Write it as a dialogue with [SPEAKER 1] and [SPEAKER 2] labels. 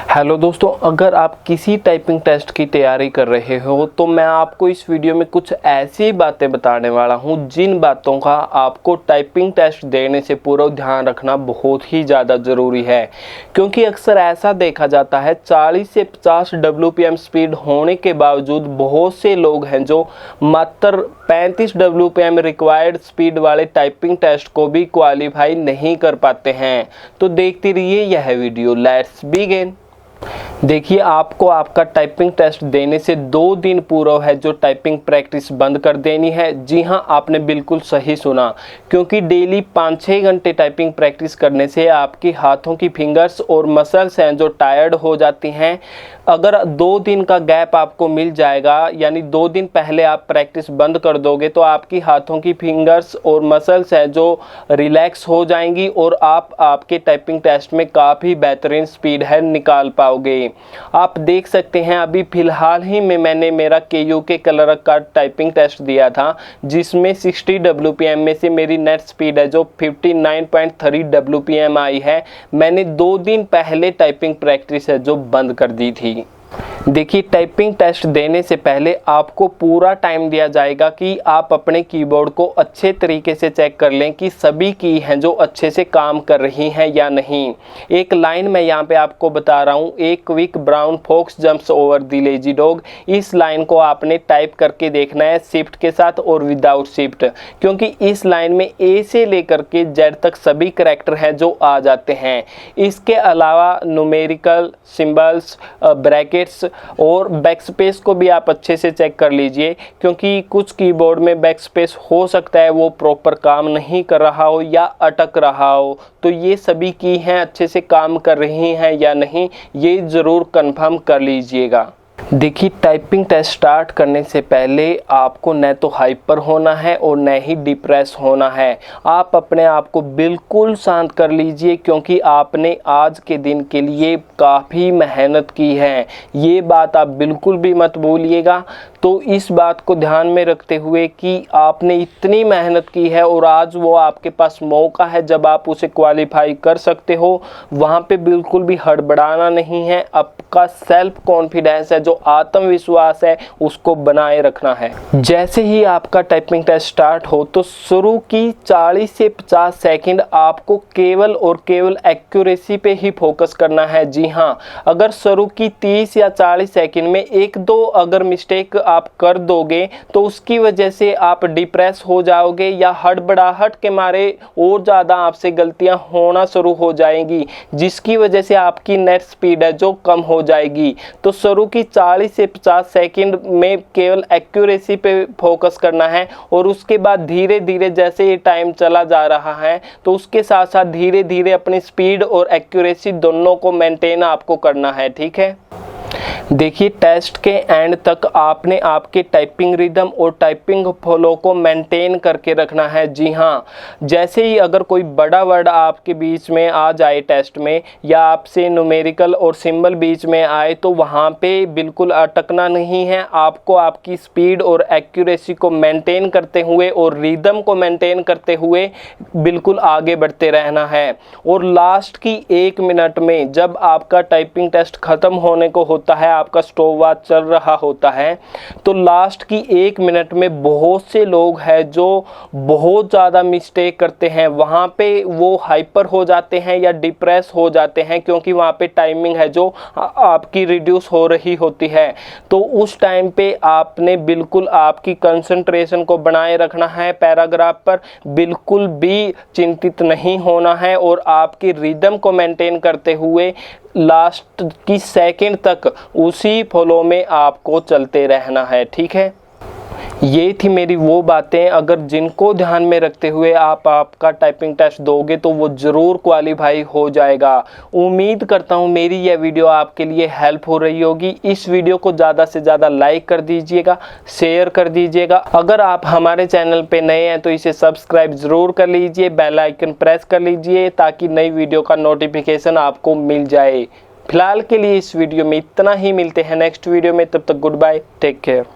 [SPEAKER 1] Hello दोस्तों, अगर आप किसी टाइपिंग टेस्ट की तैयारी कर रहे हो तो मैं आपको इस वीडियो में कुछ ऐसी बातें बताने वाला हूं जिन बातों का आपको टाइपिंग टेस्ट देने से पूर्व ध्यान रखना बहुत ही ज़्यादा ज़रूरी है। क्योंकि अक्सर ऐसा देखा जाता है 40 से 50 WPM स्पीड होने के बावजूद बहुत से लोग हैं जो मात्र 35 WPM रिक्वायर्ड स्पीड वाले टाइपिंग टेस्ट को भी क्वालिफाई नहीं कर पाते हैं। तो देखते रहिए यह वीडियो। Let's begin. देखिए, आपको आपका टाइपिंग टेस्ट देने से 2 दिन पूर्व है जो टाइपिंग प्रैक्टिस बंद कर देनी है। जी हाँ, आपने बिल्कुल सही सुना, क्योंकि डेली 5-6 घंटे टाइपिंग प्रैक्टिस करने से आपकी हाथों की फिंगर्स और मसल्स हैं जो टायर्ड हो जाती हैं। अगर 2 दिन का गैप आपको मिल जाएगा, यानी 2 दिन पहले आप प्रैक्टिस बंद कर दोगे तो आपकी हाथों की फिंगर्स और मसल्स हैं जो रिलैक्स हो जाएंगी और आप आपके टाइपिंग टेस्ट में काफ़ी बेहतरीन स्पीड है निकाल पाओगे। आप देख सकते हैं, अभी फिलहाल ही में मैंने मेरा KUK क्लर्क का टाइपिंग टेस्ट दिया था जिसमें 60 WPM में से मेरी नेट स्पीड है जो 59.3 WPM आई है। मैंने 2 दिन पहले टाइपिंग प्रैक्टिस है जो बंद कर दी थी। देखिए, टाइपिंग टेस्ट देने से पहले आपको पूरा टाइम दिया जाएगा कि आप अपने कीबोर्ड को अच्छे तरीके से चेक कर लें कि सभी की हैं जो अच्छे से काम कर रही हैं या नहीं। एक लाइन मैं यहाँ पे आपको बता रहा हूँ, a quick brown fox jumps over the lazy dog. इस लाइन को आपने टाइप करके देखना है शिफ्ट के साथ और विदाउट शिफ्ट, क्योंकि इस लाइन में ए से लेकर के जेड तक सभी करैक्टर हैं जो आ जाते हैं। इसके अलावा न्यूमेरिकल सिंबल्स, ब्रैकेट्स और बैकस्पेस को भी आप अच्छे से चेक कर लीजिए, क्योंकि कुछ कीबोर्ड में बैकस्पेस हो सकता है वो प्रॉपर काम नहीं कर रहा हो या अटक रहा हो। तो ये सभी की हैं अच्छे से काम कर रही हैं या नहीं, ये ज़रूर कंफर्म कर लीजिएगा। देखिए, टाइपिंग टेस्ट स्टार्ट करने से पहले आपको न तो हाइपर होना है और न ही डिप्रेस होना है। आप अपने आप को बिल्कुल शांत कर लीजिए, क्योंकि आपने आज के दिन के लिए काफ़ी मेहनत की है। ये बात आप बिल्कुल भी मत भूलिएगा। तो इस बात को ध्यान में रखते हुए कि आपने इतनी मेहनत की है और आज वो आपके पास मौका है जब आप उसे क्वालिफाई कर सकते हो, वहाँ पे बिल्कुल भी हड़बड़ाना नहीं है। आपका सेल्फ कॉन्फिडेंस है, जो आत्मविश्वास है, उसको बनाए रखना है। जैसे ही आपका टाइपिंग टेस्ट स्टार्ट हो तो शुरू की 40 से 50 सेकंड आपको केवल और केवल एक्यूरेसी पे ही फोकस करना है। जी हाँ, अगर शुरू की 30 या 40 सेकंड में 1-2 अगर मिस्टेक आप कर दोगे तो उसकी वजह से आप डिप्रेस हो जाओगे या हड़बड़ाहट के मारे और ज़्यादा आपसे गलतियां होना शुरू हो जाएंगी, जिसकी वजह से आपकी नेट स्पीड है जो कम हो जाएगी। तो शुरू की 40 से 50 सेकंड में केवल एक्यूरेसी पे फोकस करना है और उसके बाद धीरे धीरे जैसे ये टाइम चला जा रहा है तो उसके साथ साथ धीरे धीरे अपनी स्पीड और एक्यूरेसी दोनों को मेंटेन आपको करना है। ठीक है। देखिए, टेस्ट के एंड तक आपने आपके टाइपिंग रिदम और टाइपिंग फ्लो को मेंटेन करके रखना है। जी हाँ, जैसे ही अगर कोई बड़ा वर्ड आपके बीच में आ जाए टेस्ट में, या आपसे न्यूमेरिकल और सिंबल बीच में आए, तो वहाँ पे बिल्कुल अटकना नहीं है। आपको आपकी स्पीड और एक्यूरेसी को मेंटेन करते हुए और रिदम को मेंटेन करते हुए बिल्कुल आगे बढ़ते रहना है। और लास्ट की 1 मिनट में जब आपका टाइपिंग टेस्ट ख़त्म होने को होता है, आपका स्टॉपवॉच चल रहा होता है, तो लास्ट की 1 मिनट में बहुत से लोग हैं जो बहुत ज़्यादा मिस्टेक करते हैं। वहाँ पे वो हाइपर हो जाते हैं या डिप्रेस हो जाते हैं, क्योंकि वहाँ पे टाइमिंग है जो आपकी रिड्यूस हो रही होती है। तो उस टाइम पे आपने बिल्कुल आपकी कंसंट्रेशन को बनाए रखना है पैराग्राफ पर, बिल्कुल भी चिंतित नहीं होना है और आपकी रिदम को मेंटेन करते हुए लास्ट की सेकंड तक उसी फ्लो में आपको चलते रहना है। ठीक है। ये थी मेरी वो बातें, अगर जिनको ध्यान में रखते हुए आप आपका टाइपिंग टेस्ट दोगे तो वो ज़रूर क्वालिफाई हो जाएगा। उम्मीद करता हूँ मेरी यह वीडियो आपके लिए हेल्प हो रही होगी। इस वीडियो को ज़्यादा से ज़्यादा लाइक कर दीजिएगा, शेयर कर दीजिएगा। अगर आप हमारे चैनल पे नए हैं तो इसे सब्सक्राइब ज़रूर कर लीजिए, बेल आइकन प्रेस कर लीजिए ताकि नई वीडियो का नोटिफिकेशन आपको मिल जाए। फिलहाल के लिए इस वीडियो में इतना ही, मिलते हैं नेक्स्ट वीडियो में। तब तक गुड बाय, टेक केयर।